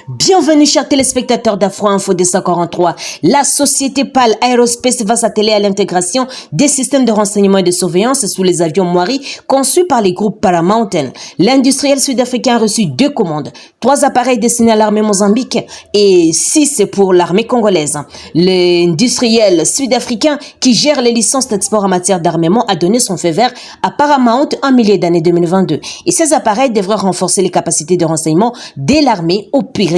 Bienvenue chers téléspectateurs d'Afro Info 243. La société PAL Aerospace va s'atteler à l'intégration des systèmes de renseignement et de surveillance sous les avions Moiri conçus par les groupes Paramountain. L'industriel sud-africain a reçu 2 commandes, 3 appareils destinés à l'armée mozambique et 6 pour l'armée congolaise. L'industriel sud-africain qui gère les licences d'export en matière d'armement a donné son feu vert à Paramount en milieu d'année 2022. Et ces appareils devraient renforcer les capacités de renseignement de l'armée au prise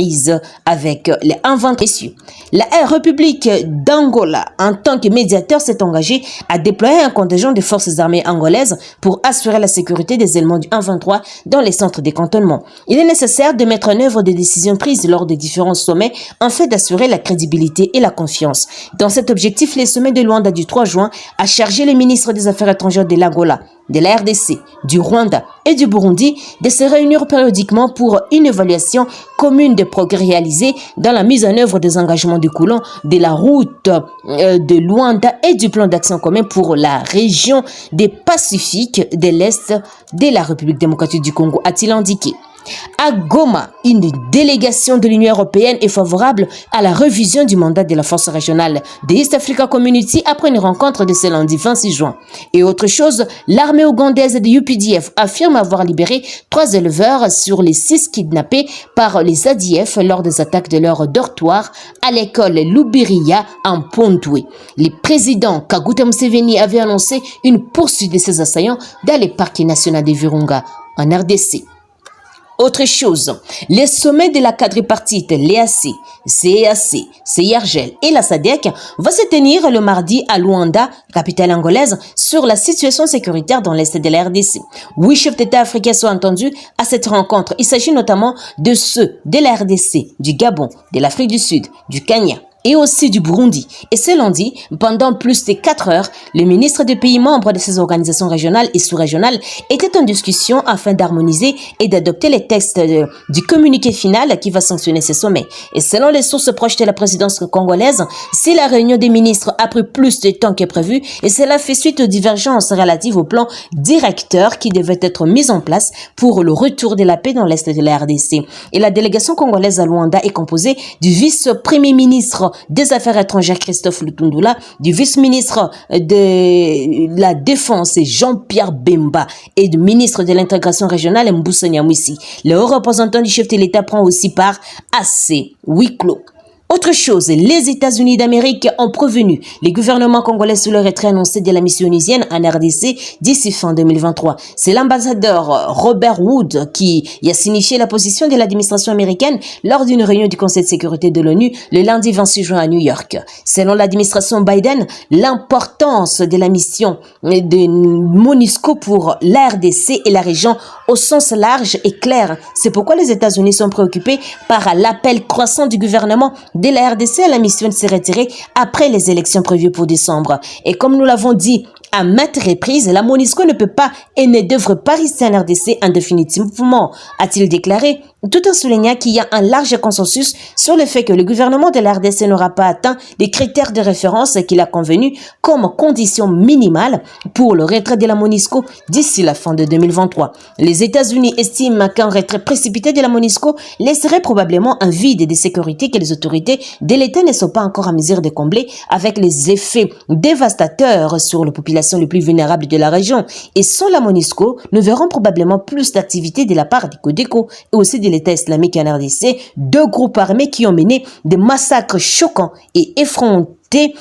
avec les inventaires. La République d'Angola, en tant que médiateur, s'est engagée à déployer un contingent de forces armées angolaises pour assurer la sécurité des éléments du 123 dans les centres de cantonnement. Il est nécessaire de mettre en œuvre des décisions prises lors des différents sommets afin d'assurer la crédibilité et la confiance. Dans cet objectif, le sommet de Luanda du 3 juin a chargé le ministre des Affaires étrangères de l'Angola, de la RDC, du Rwanda et du Burundi de se réunir périodiquement pour une évaluation commune des progrès réalisés dans la mise en œuvre des engagements découlant de la route de Luanda et du plan d'action commun pour la région des Pacifiques de l'Est de la République démocratique du Congo, a-t-il indiqué. À Goma, une délégation de l'Union européenne est favorable à la révision du mandat de la force régionale de East Africa Community après une rencontre de ce lundi 26 juin. Et autre chose, l'armée ougandaise de UPDF affirme avoir libéré 3 éleveurs sur les 6 kidnappés par les ADF lors des attaques de leur dortoir à l'école Lubiriya en Pontoué. Le président Kaguta Museveni avait annoncé une poursuite de ces assaillants dans le parc national de Virunga en RDC. Autre chose, les sommets de la quadripartite, l'EAC, CEAC, CIRGL et la SADC vont se tenir le mardi à Luanda, capitale angolaise, sur la situation sécuritaire dans l'Est de la RDC. 8 chefs d'État africains sont entendus à cette rencontre. Il s'agit notamment de ceux de la RDC, du Gabon, de l'Afrique du Sud, du Kenya et aussi du Burundi. Et ce lundi, pendant plus de 4 heures, les ministres des pays membres de ces organisations régionales et sous-régionales étaient en discussion afin d'harmoniser et d'adopter les textes du communiqué final qui va sanctionner ces sommets. Et selon les sources proches de la présidence congolaise, si la réunion des ministres a pris plus de temps que prévu, et cela fait suite aux divergences relatives au plan directeur qui devait être mis en place pour le retour de la paix dans l'Est de la RDC. Et la délégation congolaise à Luanda est composée du vice-premier ministre des Affaires étrangères Christophe Lutundula, du vice-ministre de la Défense Jean-Pierre Bemba et du ministre de l'intégration régionale Mbusa Nyamwisi. Le haut représentant du chef de l'État prend aussi part à ces huis clos. Autre chose, les États-Unis d'Amérique ont prévenu les gouvernements congolais sur le retrait annoncé de la mission onusienne en RDC d'ici fin 2023. C'est l'ambassadeur Robert Wood qui y a signifié la position de l'administration américaine lors d'une réunion du Conseil de sécurité de l'ONU le lundi 26 juin à New York. Selon l'administration Biden, l'importance de la mission de MONUSCO pour la RDC et la région au sens large est claire. C'est pourquoi les États-Unis sont préoccupés par l'appel croissant du gouvernement de la RDC à la mission de se retirer après les élections prévues pour décembre. Et comme nous l'avons dit à maintes reprises, la MONUSCO ne peut pas et ne devrait pas rester en RDC indéfiniment, a-t-il déclaré, tout en soulignant qu'il y a un large consensus sur le fait que le gouvernement de la RDC n'aura pas atteint les critères de référence qu'il a convenus comme condition minimale pour le retrait de la MONUSCO d'ici la fin de 2023. Les États-Unis estiment qu'un retrait précipité de la MONUSCO laisserait probablement un vide de sécurité que les autorités de l'État ne sont pas encore en mesure de combler avec les effets dévastateurs sur la population les plus vulnérables de la région. Et sans la MONUSCO, nous verrons probablement plus d'activités de la part des Codeco et aussi de l'État islamique en RDC, 2 groupes armés qui ont mené des massacres choquants et effrontés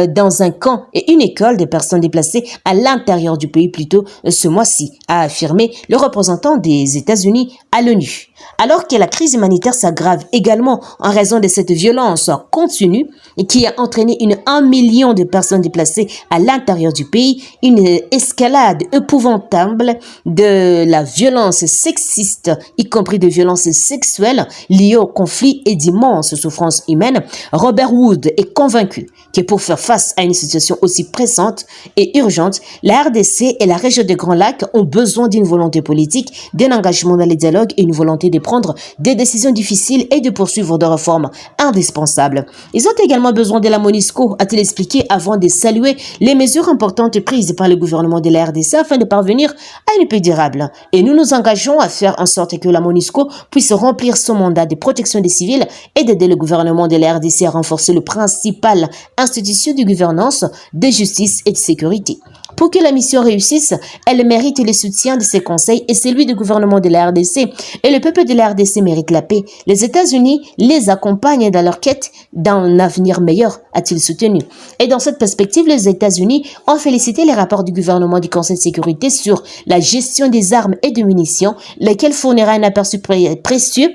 dans un camp et une école des personnes déplacées à l'intérieur du pays plus tôt ce mois-ci, a affirmé le représentant des États-Unis à l'ONU. Alors que la crise humanitaire s'aggrave également en raison de cette violence continue qui a entraîné 1 million de personnes déplacées à l'intérieur du pays, une escalade épouvantable de la violence sexiste, y compris de violences sexuelles liées au conflit et d'immenses souffrances humaines, Robert Wood est convaincu que pour faire face à une situation aussi pressante et urgente, la RDC et la région des Grands Lacs ont besoin d'une volonté politique, d'un engagement dans les dialogues et une volonté de prendre des décisions difficiles et de poursuivre des réformes indispensables. Ils ont également besoin de la MONUSCO, a-t-il expliqué avant de saluer les mesures importantes prises par le gouvernement de la RDC afin de parvenir à une paix durable. Et nous nous engageons à faire en sorte que la MONUSCO puisse remplir son mandat de protection des civils et d'aider le gouvernement de la RDC à renforcer le principal institution de gouvernance, de justice et de sécurité. Pour que la mission réussisse, elle mérite le soutien de ses conseils et celui du gouvernement de la RDC. Et le peuple de la RDC mérite la paix. Les États-Unis les accompagnent dans leur quête d'un avenir meilleur, a-t-il soutenu. Et dans cette perspective, les États-Unis ont félicité les rapports du gouvernement du Conseil de sécurité sur la gestion des armes et de munitions, lesquels fournira un aperçu précieux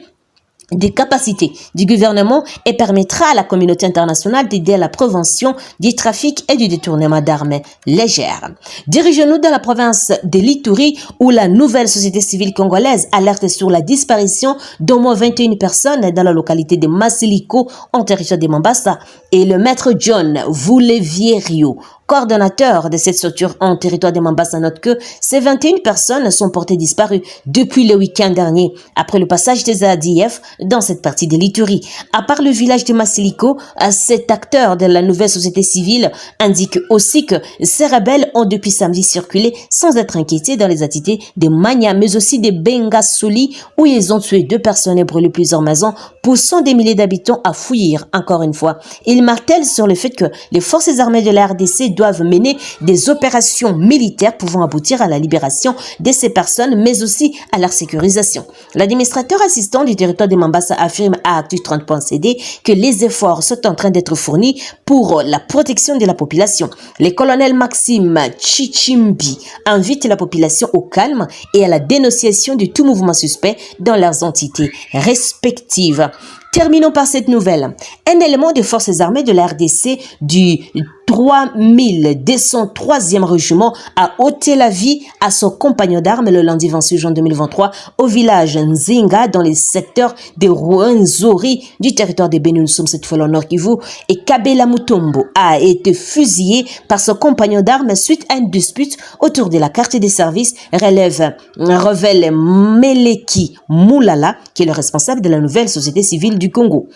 des capacités du gouvernement et permettra à la communauté internationale d'aider à la prévention du trafic et du détournement d'armes légères. Dirigeons-nous dans la province de l'Ituri où la nouvelle société civile congolaise alerte sur la disparition d'au moins 21 personnes dans la localité de Masiliko en territoire de Mombasa et le maître John Voulevierio, coordonnateur de cette structure en territoire de Mombasa, note que ces 21 personnes sont portées disparues depuis le week-end dernier, après le passage des ADF dans cette partie de l'Ituri. À part le village de Masiliko, cet acteur de la nouvelle société civile indique aussi que ces rebelles ont depuis samedi circulé sans être inquiétés dans les entités de Mania, mais aussi de Bengasoli, où ils ont tué 2 personnes et brûlé plusieurs maisons, poussant des milliers d'habitants à fuir encore une fois. Il martèle sur le fait que les forces armées de la RDC doivent mener des opérations militaires pouvant aboutir à la libération de ces personnes, mais aussi à leur sécurisation. L'administrateur assistant du territoire de Mombasa affirme à Actu30.cd que les efforts sont en train d'être fournis pour la protection de la population. Le colonel Maxime Chichimbi invite la population au calme et à la dénonciation de tout mouvement suspect dans leurs entités respectives. Terminons par cette nouvelle. Un élément des forces armées de la RDC du 3203e régiment a ôté la vie à son compagnon d'armes le lundi 26 juin 2023 au village Nzinga dans les secteurs de Rwenzori du territoire de Benunsoum, cette fois au Nord Kivu, et Kabela Mutombo a été fusillé par son compagnon d'armes suite à une dispute autour de la carte des services, révèle Meleki Moulala, qui est le responsable de la nouvelle société civile du Congo.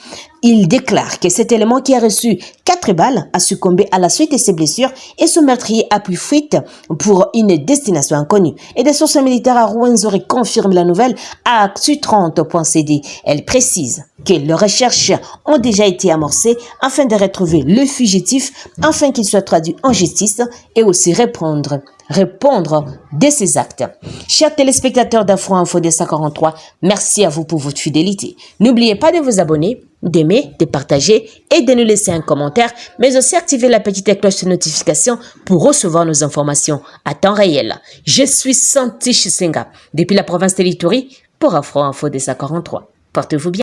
Il déclare que cet élément qui a reçu 4 balles a succombé à la suite de ses blessures et son meurtrier a pris fuite pour une destination inconnue. Et des sources militaires à Rwenzori confirment la nouvelle à Actu30.cd. Elle précise que les recherches ont déjà été amorcées afin de retrouver le fugitif, afin qu'il soit traduit en justice et aussi répondre de ces actes. Chers téléspectateurs d'Afro Info 243, merci à vous pour votre fidélité. N'oubliez pas de vous abonner, d'aimer, de partager et de nous laisser un commentaire, mais aussi activer la petite cloche de notification pour recevoir nos informations à temps réel. Je suis Santi Chisenga, depuis la province de l'Ituri, pour Afro Info 243. Portez-vous bien.